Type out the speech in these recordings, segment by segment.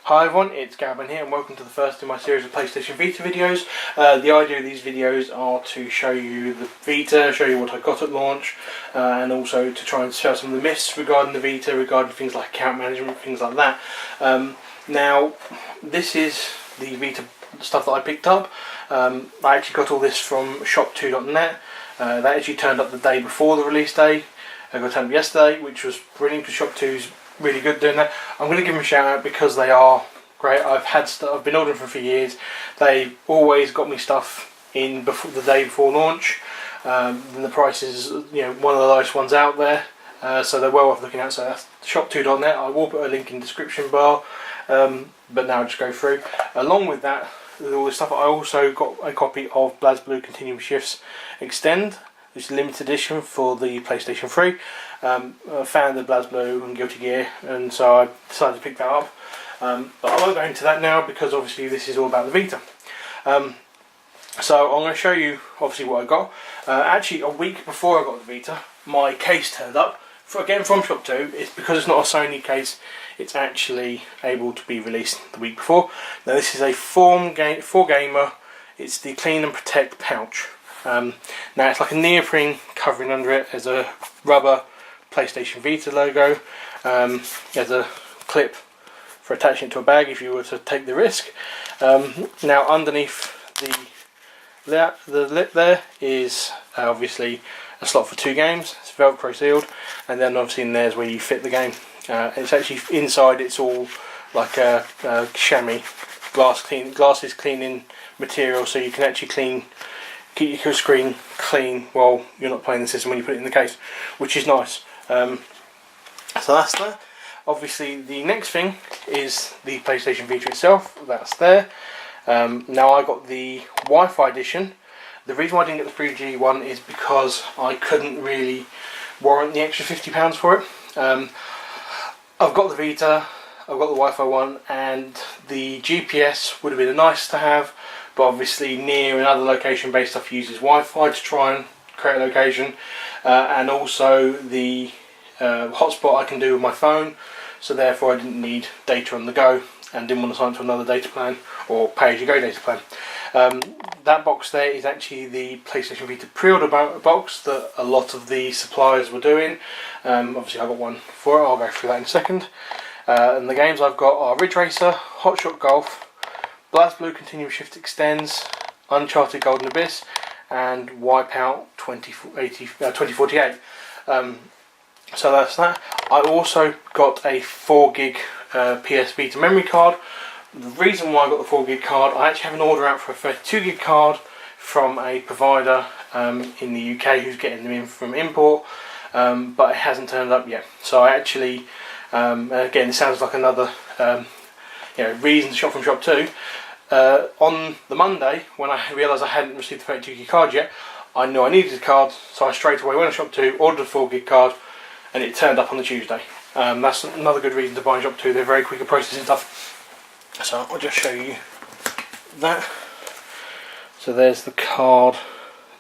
Hi everyone, it's Gavin here and welcome to the first in my series of PlayStation Vita videos. The idea of these videos are to show you the Vita, show you what I got at launch, and also to try and share some of the myths regarding the Vita, regarding things like account management, things like that. Now, this is the Vita stuff that I picked up. I actually got all this from shop2.net. That actually turned up the day before the release day. I got turned up yesterday, which was brilliant because Shop2's really good doing that. I'm going to give them a shout out because they are great. I've been ordering for years. They always got me stuff in before the day before launch. And the price is, one of the lowest ones out there. So they're well worth looking at. So that's shop2.net. I will put a link in the description bar. But now I'll just go through. Along with that, with all this stuff, I also got a copy of BlazBlue Continuum Shifts Extend. It's a limited edition for the PlayStation 3. I found the BlazBlue and Guilty Gear, and so I decided to pick that up. But I won't go into that now because obviously this is all about the Vita. So I'm going to show you obviously what I got. Actually, a week before I got the Vita, my case turned up. Again from Shop2. It's because it's not a Sony case. It's actually able to be released the week before. Now this is a 4Gamer. It's the Clean and Protect pouch. Now it's like a neoprene covering under it. There's a rubber PlayStation Vita logo. There's a clip for attaching it to a bag if you were to take the risk. Now underneath the lip there is obviously a slot for 2 games. It's Velcro sealed, and then obviously in there's where you fit the game. It's actually inside. It's all like a chamois glasses cleaning material, so you can actually keep your screen clean while you're not playing the system when you put it in the case, which is nice. So that's that. Obviously the next thing is the PlayStation Vita itself. That's there. Now I got the Wi-Fi edition. The reason why I didn't get the 3G one is because I couldn't really warrant the extra £50 for it. I've got the Vita, I've got the Wi-Fi one, and the GPS would have been nice to have, but obviously near another location-based stuff uses Wi-Fi to try and create a location, and also the hotspot I can do with my phone, so therefore I didn't need data on the go and didn't want to sign up to another data plan or pay-as-you-go data plan. That box there is actually the PlayStation Vita pre-order box that a lot of the suppliers were doing. Obviously I got one for it, I'll go through that in a second. And the games I've got are Ridge Racer, Hot Shot Golf, BlazBlue Continuum Shift Extends, Uncharted Golden Abyss, and Wipeout 2048. So that's that. I also got a 4GB PS Vita memory card. The reason why I got the 4GB card, I actually have an order out for a 32GB card from a provider in the UK who's getting them in from import, but it hasn't turned up yet. So I actually, again, it sounds like another reason to shop from Shop2. On the Monday, when I realised I hadn't received the 32GB card yet, I knew I needed a card, so I straight away went to Shop2, ordered a 4GB card, and it turned up on the Tuesday. That's another good reason to buy Shop2. They're very quick at processing stuff. So I'll just show you that. So there's the card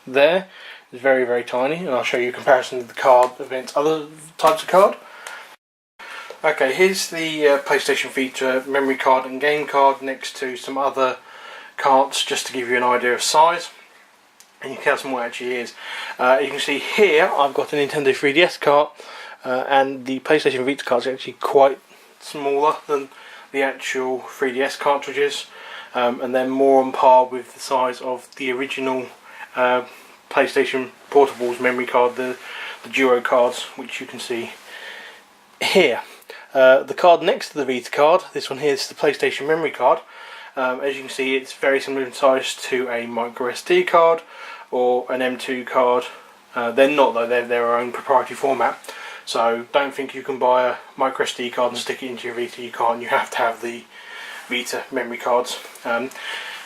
there. It's very, very tiny, and I'll show you a comparison of the card against other types of card. Okay, here's the PlayStation Vita memory card and game card next to some other cards, just to give you an idea of size. And you can tell what it actually is. You can see here I've got a Nintendo 3DS card, and the PlayStation Vita card is actually quite smaller than the actual 3DS cartridges, and they're more on par with the size of the original PlayStation Portable's memory card, the Duo cards, which you can see here. The card next to the Vita card, this one here is the PlayStation memory card. As you can see, it's very similar in size to a micro SD card or an M2 card. They're not though, they're their own proprietary format. So don't think you can buy a micro SD card and stick it into your Vita. You can't. You have to have the Vita memory cards.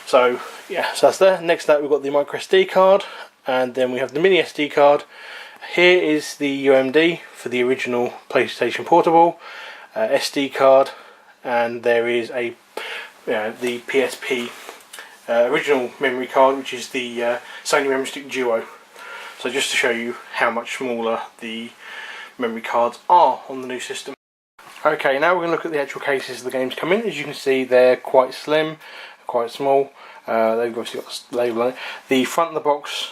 So that's there. Next to that we've got the micro SD card, and then we have the mini SD card. Here is the UMD for the original PlayStation Portable SD card, and there is the PSP original memory card, which is the Sony Memory Stick Duo. So just to show you how much smaller the memory cards are on the new system. Okay, now we're going to look at the actual cases the games come in. As you can see, they're quite slim, quite small. They've obviously got a label on it. The front of the box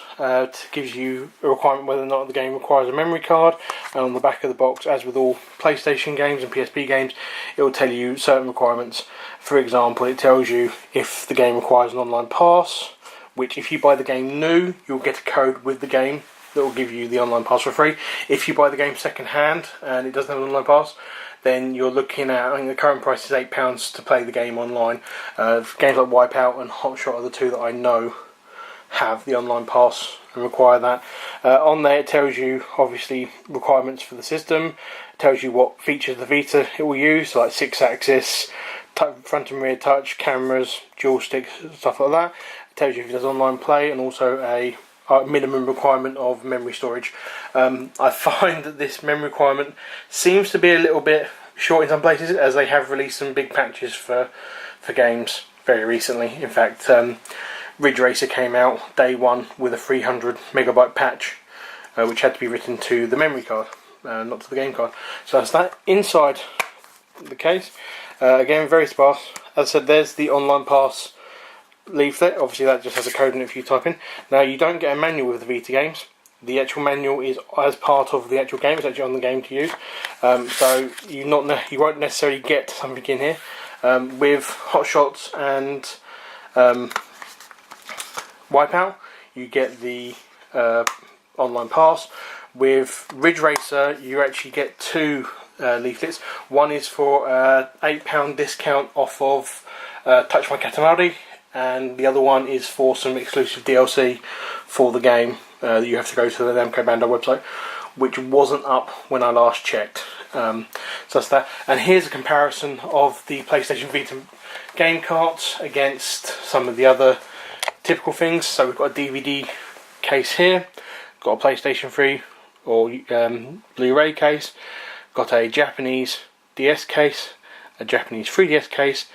gives you a requirement whether or not the game requires a memory card, and on the back of the box, as with all PlayStation games and PSP games, it will tell you certain requirements. For example, it tells you if the game requires an online pass, which if you buy the game new, you'll get a code with the game that will give you the online pass for free. If you buy the game second hand and it doesn't have an online pass, then you're looking at, I think the current price is £8 to play the game online. Games like Wipeout and Hot Shot are the two that I know have the online pass and require that. On there it tells you obviously requirements for the system, it tells you what features of the Vita it will use, like 6-axis, front and rear touch, cameras, dual sticks, stuff like that. It tells you if it does online play, and also a minimum requirement of memory storage. I find that this memory requirement seems to be a little bit short in some places, as they have released some big patches for games very recently. In fact, Ridge Racer came out day one with a 300 megabyte patch, which had to be written to the memory card, not to the game card. So that's that. Inside the case, again very sparse. As I said, there's the online pass leaflet. Obviously that just has a code in it if you type in. Now you don't get a manual with the Vita games. The actual manual is as part of the actual game. It's actually on the game to use. So you won't necessarily get something in here. With Hot Shots and Wipeout, you get the online pass. With Ridge Racer, you actually get two leaflets. One is for £8 discount off of Touch My Katamari, and the other one is for some exclusive DLC for the game that you have to go to the Namco Bandai website, which wasn't up when I last checked. So that's that. And here's a comparison of the PlayStation Vita game carts against some of the other typical things. So we've got a DVD case here, got a PlayStation 3 or Blu-ray case, got a Japanese DS case, a Japanese 3DS case,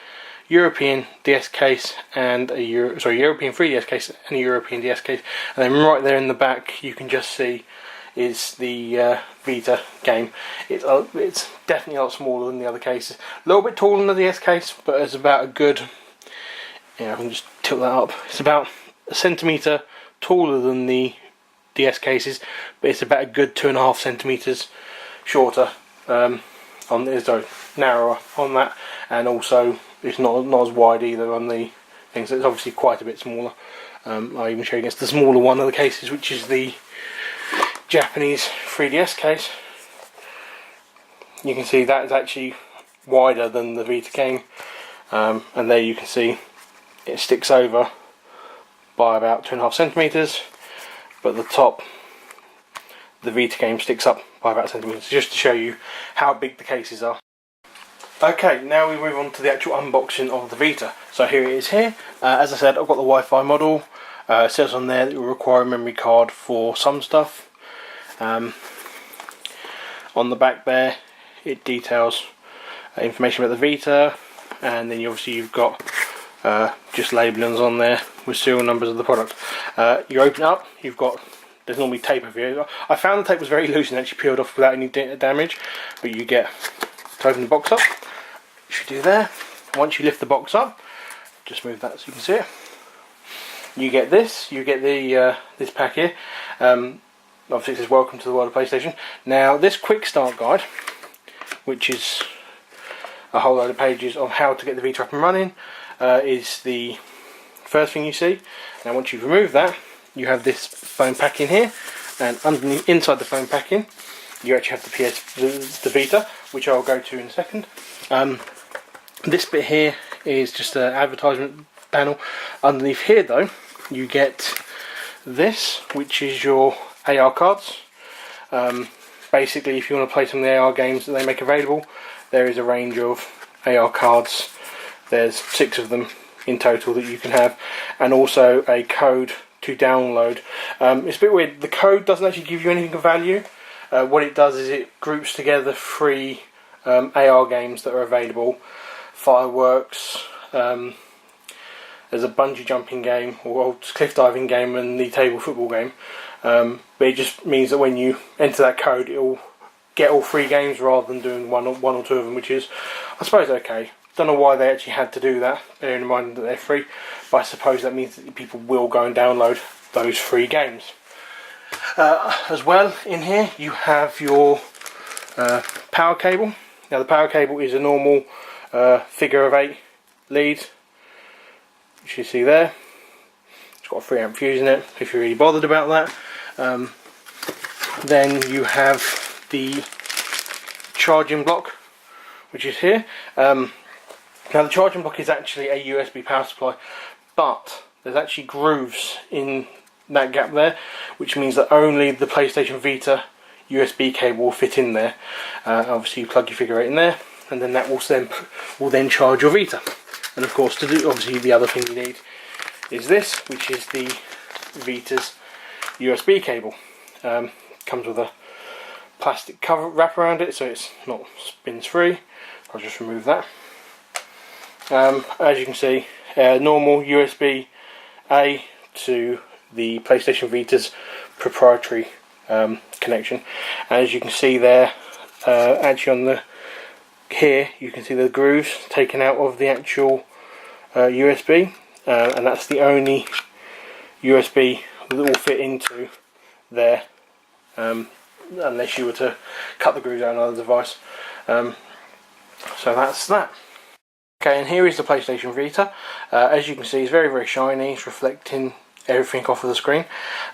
European DS case, and a European 3DS case and a European DS case, and then right there in the back you can just see is the Vita game. It's definitely a lot smaller than the other cases, a little bit taller than the DS case, but it's about a good, I can just tilt that up, it's about a centimetre taller than the DS cases, but it's about a good 2.5 centimetres shorter narrower on that, and also it's not as wide either on the things. So it's obviously quite a bit smaller. I'll even show you against the smaller one of the cases, which is the Japanese 3DS case. You can see that is actually wider than the Vita game, and there you can see it sticks over by about 2.5 centimetres, but the top, the Vita game, sticks up by about centimetres, just to show you how big the cases are. Okay, now we move on to the actual unboxing of the Vita. So here it is here. As I said, I've got the Wi-Fi model. It says on there that it will require a memory card for some stuff. On the back there, it details information about the Vita, and then you've got just labellings on there with serial numbers of the product. You open it up, there's normally tape over here. I found the tape was very loose and actually peeled off without any damage, but you get to open the box up, which you do there. Once you lift the box up, just move that so you can see it. You get this. You get the this pack here. Obviously it says "Welcome to the World of PlayStation." Now this quick start guide, which is a whole load of pages of how to get the Vita up and running, is the first thing you see. Now once you've removed that, you have this foam packing here, and underneath, inside the foam packing, you actually have the Vita, which I'll go to in a second. This bit here is just an advertisement panel. Underneath here though, you get this, which is your AR cards. Basically, if you want to play some of the AR games that they make available, there is a range of AR cards. There's 6 of them in total that you can have, and also a code to download. It's a bit weird, the code doesn't actually give you anything of value. What it does is it groups together 3 AR games that are available. Fireworks, there's a bungee jumping game, or cliff diving game, and the table football game. But it just means that when you enter that code, it will get all 3 games rather than doing one or two of them, which is, I suppose, okay. Don't know why they actually had to do that, bearing in mind that they're free, but I suppose that means that people will go and download those 3 games. As well, in here you have your power cable. Now the power cable is a normal figure of 8 lead, which you see there. It's got a 3 amp fuse in it, if you're really bothered about that. Then you have the charging block, which is here. Now the charging block is actually a USB power supply, but there's actually grooves in that gap there, which means that only the PlayStation Vita USB cable will fit in there. Obviously you plug your figure 8 in there, and then that will then charge your Vita. And of course, to do, obviously the other thing you need is this, which is the Vita's USB cable. Comes with a plastic cover wrap around it, so it's not spins free. I'll just remove that. As you can see, normal USB A to the PlayStation Vita's proprietary connection. As you can see there, actually on the here you can see the grooves taken out of the actual USB, and that's the only USB that will fit into there, unless you were to cut the grooves out on another device. So that's that. Okay, and here is the PlayStation Vita. As you can see, it's very, very shiny. It's reflecting everything off of the screen.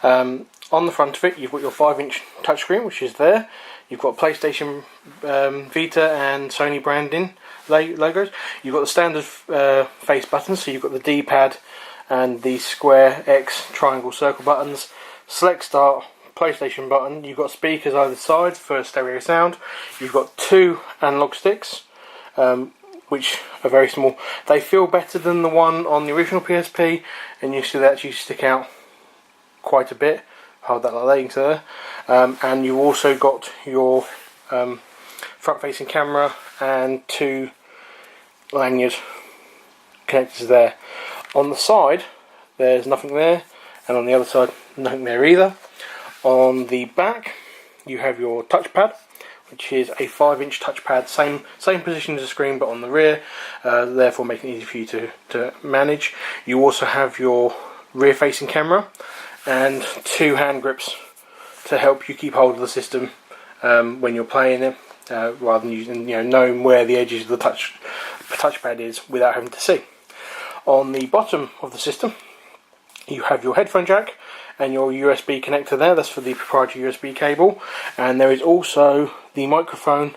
On the front of it, you've got your 5-inch touchscreen, which is there. You've got PlayStation Vita and Sony branding logos. You've got the standard face buttons, so you've got the D-pad and the square, X, triangle, circle buttons. Select Start, PlayStation button. You've got speakers either side for stereo sound. You've got 2 analog sticks, which are very small. They feel better than the one on the original PSP, and you see they actually stick out quite a bit. Hold that like that, you can see there. And you've also got your front-facing camera and 2 lanyard connectors there. On the side, there's nothing there, and on the other side, nothing there either. On the back, you have your touchpad, which is a 5-inch touchpad, same position as the screen but on the rear, therefore making it easy for you to manage. You also have your rear facing camera and 2 hand grips to help you keep hold of the system when you're playing it, rather than using, knowing where the edges of the touchpad is without having to see. On the bottom of the system you have your headphone jack and your USB connector there. That's for the proprietary USB cable, and there is also the microphone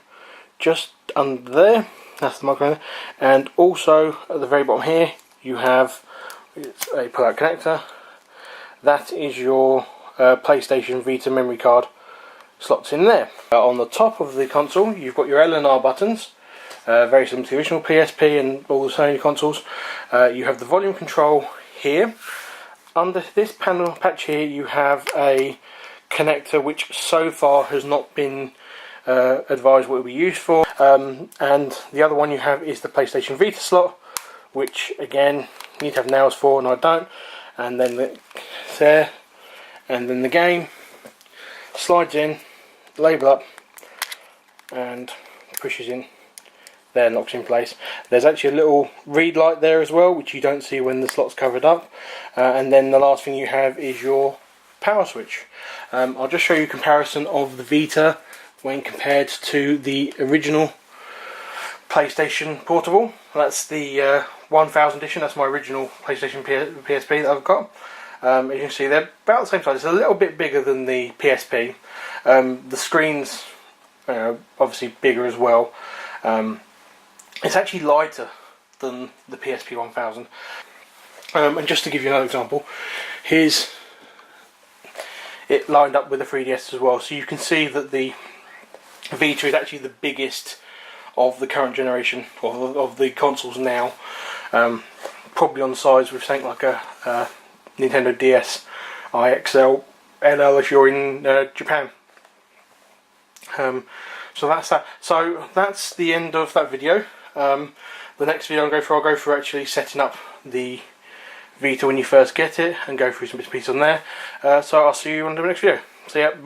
just under there. That's the microphone, and also at the very bottom here you have a pull-out connector. That is your PlayStation Vita memory card slots in there. On the top of the console you've got your L and R buttons, very similar to the original PSP and all the Sony consoles. You have the volume control here. Under this panel patch here you have a connector which so far has not been advised what it will be used for, and the other one you have is the PlayStation Vita slot, which again you need to have nails for, and I don't. And then there, and then the game slides in, label up, and pushes in there, locks in place. There's actually a little read light there as well, which you don't see when the slot's covered up. And then the last thing you have is your power switch. I'll just show you a comparison of the Vita when compared to the original PlayStation Portable. That's the 1000 edition. That's my original PlayStation PSP that I've got. As you can see, they're about the same size. It's a little bit bigger than the PSP. The screen's obviously bigger as well. It's actually lighter than the PSP 1000. And just to give you another example, here's it lined up with the 3DS as well. So you can see that the Vita is actually the biggest of the current generation of the consoles now. Probably on size with something like a Nintendo DS IXL LL if you're in Japan. So that's that. So that's the end of that video. The next video I'll go through actually setting up the Vita when you first get it and go through some bits and pieces on there. So I'll see you on the next video. See ya. Bye.